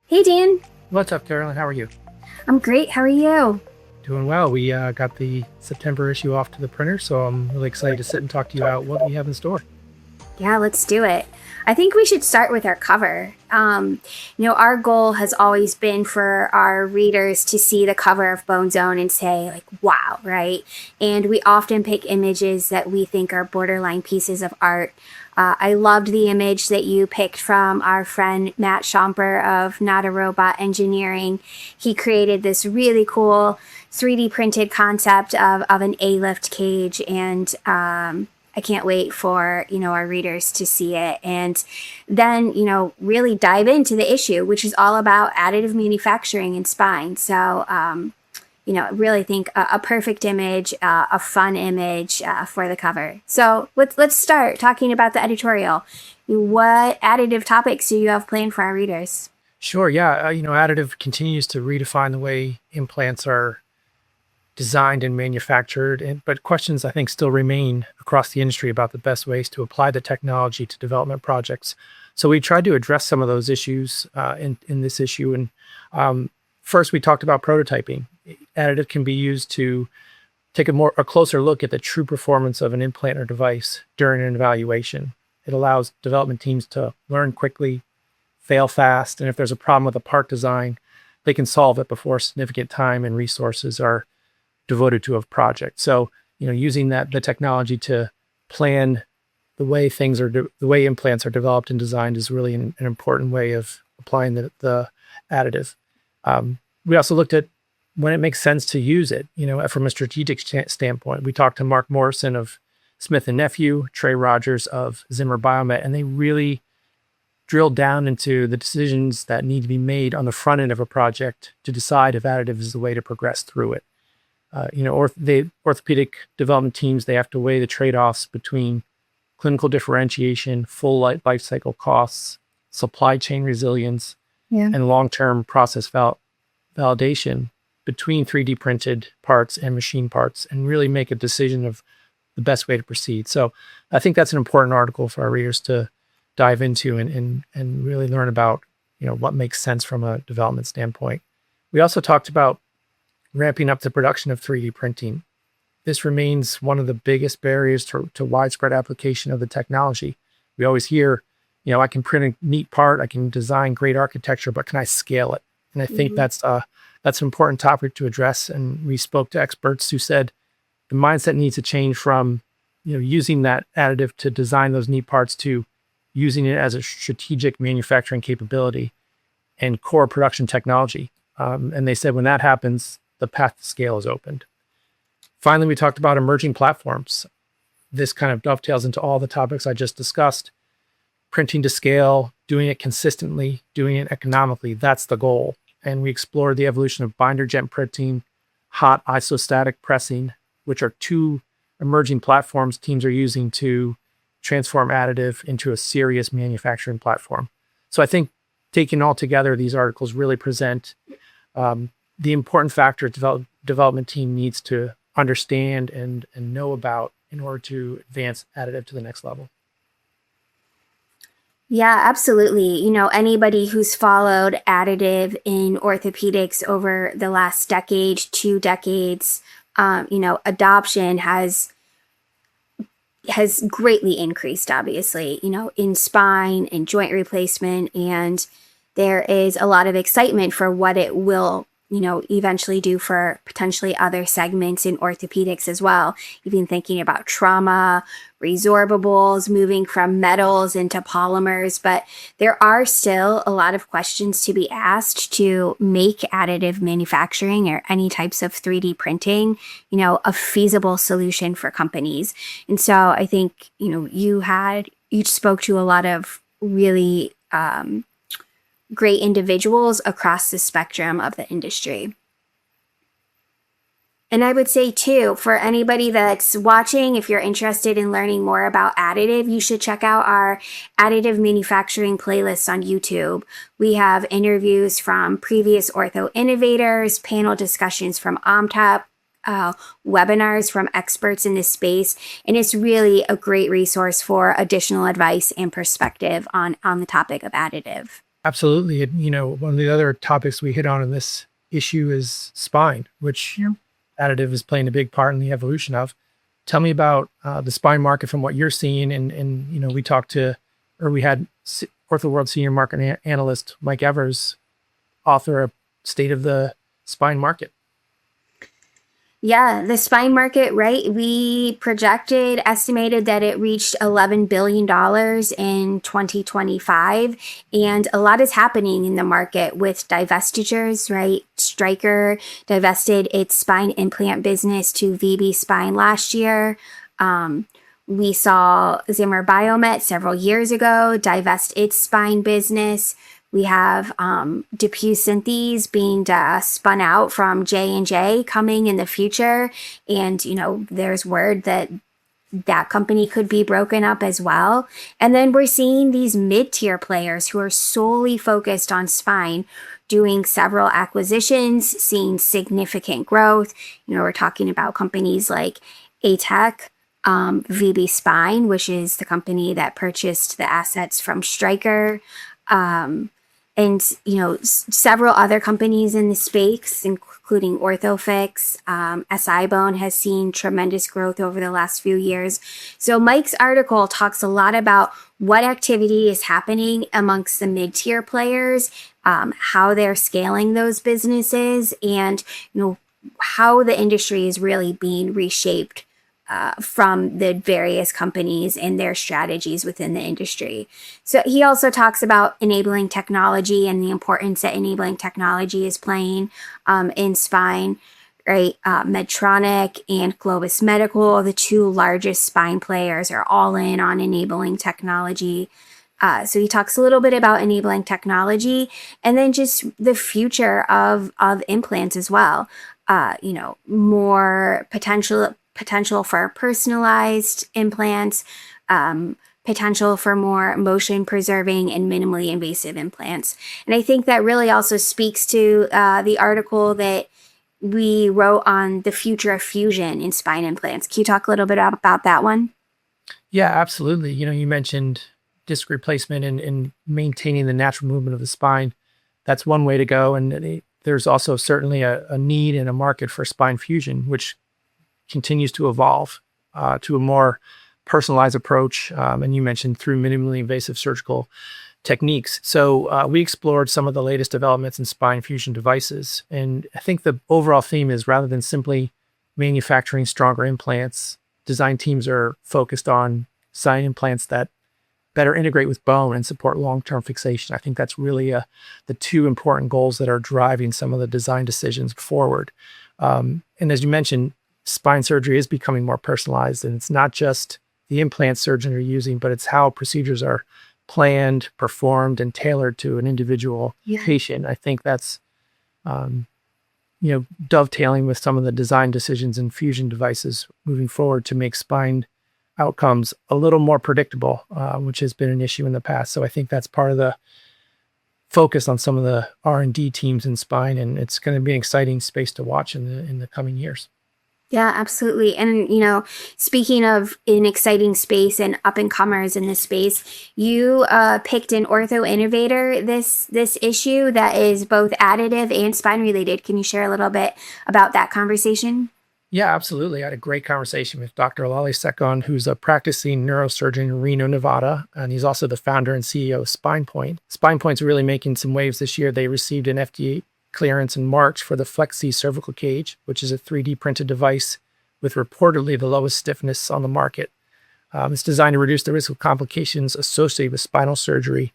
Hey, Dan. What's up, Carolyn? How are you? I'm great. How are you? Doing well. We got the September issue off to the printer, so I'm really excited to sit and talk to you about what we have in store. Yeah, let's do it. I think we should start with our cover. Our goal has always been for our readers to see the cover of BoneZone and say, like, wow, right? And we often pick images that we think are borderline pieces of art. I loved the image that you picked from our friend Matt Schomper of Not a Robot Engineering. He created this really cool 3D printed concept of an A-lift cage, and I can't wait for, our readers to see it and then, really dive into the issue, which is all about additive manufacturing in spine. So, I really think a perfect image, a fun image for the cover. So let's start talking about the editorial. What additive topics do you have planned for our readers? Sure. Yeah. Additive continues to redefine the way implants are designed and manufactured, but questions I think still remain across the industry about the best ways to apply the technology to development projects. So we tried to address some of those issues in this issue. And first, we talked about prototyping. Additive can be used to take a closer look at the true performance of an implant or device during an evaluation. It allows development teams to learn quickly, fail fast, and if there's a problem with a part design, they can solve it before significant time and resources are devoted to a project. So, using the technology to plan the way the way implants are developed and designed is really an important way of applying the additive. We also looked at when it makes sense to use it, from a strategic standpoint. We talked to Mark Morrison of Smith & Nephew, Trey Rogers of Zimmer Biomet, and they really drilled down into the decisions that need to be made on the front end of a project to decide if additive is the way to progress through it. The orthopedic development teams, they have to weigh the trade-offs between clinical differentiation, full life cycle costs, supply chain resilience, and long-term process validation between 3D printed parts and machine parts, and really make a decision of the best way to proceed. So I think that's an important article for our readers to dive into and really learn about, what makes sense from a development standpoint. We also talked about ramping up the production of 3D printing. This remains one of the biggest barriers to widespread application of the technology. We always hear, I can print a neat part, I can design great architecture, but can I scale it? And I think that's an important topic to address. And we spoke to experts who said the mindset needs to change from, using that additive to design those neat parts to using it as a strategic manufacturing capability and core production technology. And they said when that happens, the path to scale is opened. Finally, we talked about emerging platforms. This kind of dovetails into all the topics I just discussed. Printing to scale, doing it consistently, doing it economically, that's the goal. And we explored the evolution of binder jet printing, hot isostatic pressing, which are two emerging platforms teams are using to transform additive into a serious manufacturing platform. So I think taken all together, these articles really present the important factor development team needs to understand and know about in order to advance additive to the next level. Yeah, absolutely. Anybody who's followed additive in orthopedics over the last decade, 2 decades, adoption has greatly increased, obviously, in spine and joint replacement. And there is a lot of excitement for what it will eventually do for potentially other segments in orthopedics as well. Even thinking about trauma, resorbables, moving from metals into polymers. But there are still a lot of questions to be asked to make additive manufacturing or any types of 3D printing, a feasible solution for companies. And so I think, you each spoke to a lot of really great individuals across the spectrum of the industry. And I would say too, for anybody that's watching, if you're interested in learning more about additive, you should check out our additive manufacturing playlist on YouTube. We have interviews from previous Ortho Innovators, panel discussions from OMTAP, webinars from experts in this space, and it's really a great resource for additional advice and perspective on the topic of additive. Absolutely. One of the other topics we hit on in this issue is spine, which Additive is playing a big part in the evolution of. Tell me about the spine market from what you're seeing. And we had Ortho World Senior Market Analyst Mike Evers author a State of the Spine Market. Yeah, the spine market, right? We estimated that it reached $11 billion in 2025. And a lot is happening in the market with divestitures, right? Stryker divested its spine implant business to VB Spine last year. We saw Zimmer Biomet several years ago divest its spine business. We have DePuy Synthes being spun out from J&J coming in the future. And, there's word that that company could be broken up as well. And then we're seeing these mid-tier players who are solely focused on spine doing several acquisitions, seeing significant growth. We're talking about companies like ATEC, VB Spine, which is the company that purchased the assets from Stryker. And, several other companies in the space, including Orthofix. SI-BONE has seen tremendous growth over the last few years. So Mike's article talks a lot about what activity is happening amongst the mid-tier players, how they're scaling those businesses, and, how the industry is really being reshaped from the various companies and their strategies within the industry. So he also talks about enabling technology and the importance that enabling technology is playing in spine, right? Medtronic and Globus Medical, the two largest spine players, are all in on enabling technology. So he talks a little bit about enabling technology and then just the future of implants as well. More potential for personalized implants, potential for more motion preserving and minimally invasive implants. And I think that really also speaks to the article that we wrote on the future of fusion in spine implants. Can you talk a little bit about that one? Yeah, absolutely. You mentioned disc replacement and maintaining the natural movement of the spine. That's one way to go. And there's also certainly a need and a market for spine fusion, which continues to evolve to a more personalized approach. And you mentioned through minimally invasive surgical techniques. So we explored some of the latest developments in spine fusion devices. And I think the overall theme is, rather than simply manufacturing stronger implants, design teams are focused on design implants that better integrate with bone and support long-term fixation. I think that's really the two important goals that are driving some of the design decisions forward. And as you mentioned, spine surgery is becoming more personalized, and it's not just the implant surgeons are using, but it's how procedures are planned, performed, and tailored to an individual patient. I think that's, dovetailing with some of the design decisions in fusion devices moving forward to make spine outcomes a little more predictable, which has been an issue in the past. So I think that's part of the focus on some of the R&D teams in spine, and it's going to be an exciting space to watch in the coming years. Yeah, absolutely. And, speaking of an exciting space and up and comers in this space, you picked an Ortho Innovator this issue that is both additive and spine related. Can you share a little bit about that conversation? Yeah, absolutely. I had a great conversation with Dr. Lali Sekhon, who's a practicing neurosurgeon in Reno, Nevada, and he's also the founder and CEO of SpinePoint. SpinePoint's really making some waves this year. They received an FDA clearance in March for the Flexi cervical cage, which is a 3D printed device with reportedly the lowest stiffness on the market. It's designed to reduce the risk of complications associated with spinal surgery,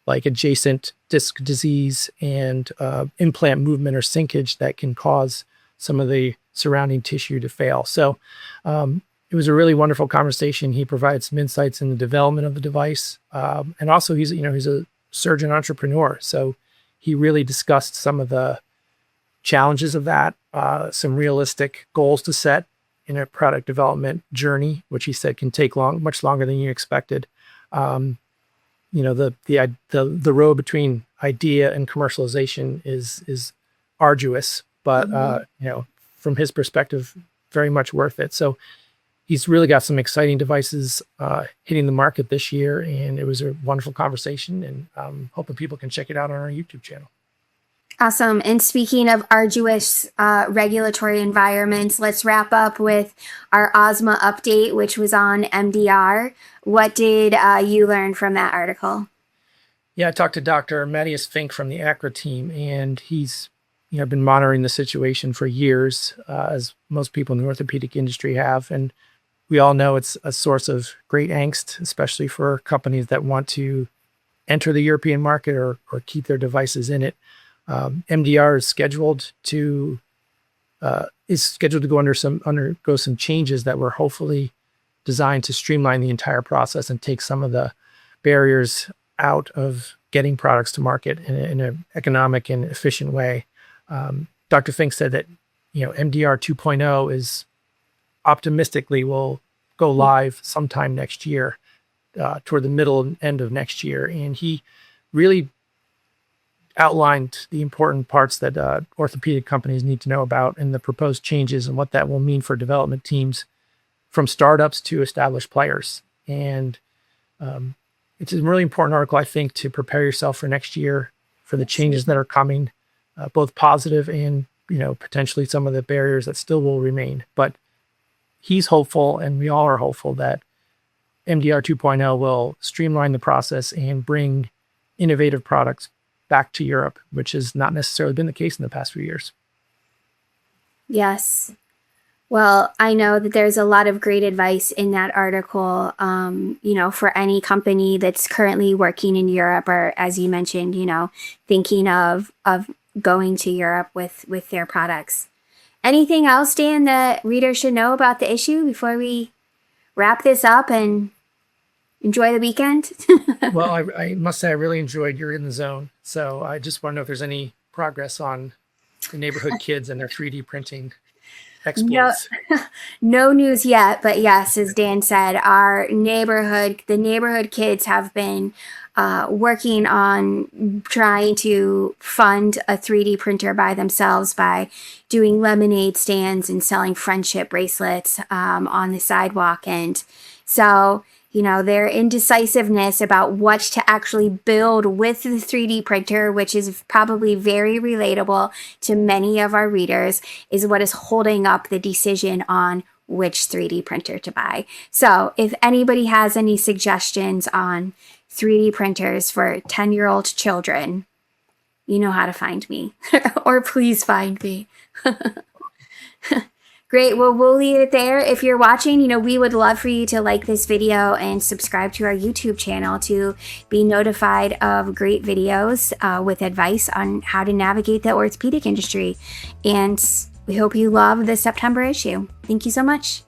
like adjacent disc disease and implant movement or sinkage that can cause some of the surrounding tissue to fail. So it was a really wonderful conversation. He provided some insights in the development of the device. And also he's a surgeon entrepreneur. So he really discussed some of the challenges of that, some realistic goals to set in a product development journey, which he said can take much longer than you expected. The road between idea and commercialization is arduous, but from his perspective, very much worth it. So he's really got some exciting devices hitting the market this year, and it was a wonderful conversation, and hoping people can check it out on our YouTube channel. Awesome. And speaking of arduous regulatory environments, let's wrap up with our OSMA update, which was on MDR. What did you learn from that article? Yeah, I talked to Dr. Matthias Fink from the ACRA team, and he's been monitoring the situation for years, as most people in the orthopedic industry have. And we all know it's a source of great angst, especially for companies that want to enter the European market or keep their devices in it. MDR is scheduled to go undergo some changes that were hopefully designed to streamline the entire process and take some of the barriers out of getting products to market in an economic and efficient way. Dr. Fink said that MDR 2.0 is optimistically will go live sometime next year, toward the middle and end of next year, and he really outlined the important parts that orthopedic companies need to know about and the proposed changes and what that will mean for development teams from startups to established players. And it's a really important article, I think, to prepare yourself for next year, for the changes that are coming, both positive and potentially some of the barriers that still will remain. But he's hopeful, and we all are hopeful, that MDR 2.0 will streamline the process and bring innovative products back to Europe, which has not necessarily been the case in the past few years. Yes. Well, I know that there's a lot of great advice in that article, for any company that's currently working in Europe, or, as you mentioned, thinking of going to Europe with their products. Anything else, Dan, that readers should know about the issue before we wrap this up and enjoy the weekend? Well, I must say I really enjoyed You're in the Zone. So I just want to know if there's any progress on the neighborhood kids and their 3D printing exploits. No news yet, but yes, as Dan said, the neighborhood kids have been working on trying to fund a 3D printer by themselves by doing lemonade stands and selling friendship bracelets on the sidewalk. And so their indecisiveness about what to actually build with the 3D printer, which is probably very relatable to many of our readers, is what is holding up the decision on which 3D printer to buy. So if anybody has any suggestions on 3D printers for 10-year-old children, you know how to find me, or please find me. Great. Well, we'll leave it there. If you're watching, we would love for you to like this video and subscribe to our YouTube channel to be notified of great videos with advice on how to navigate the orthopedic industry. And we hope you love the September issue. Thank you so much.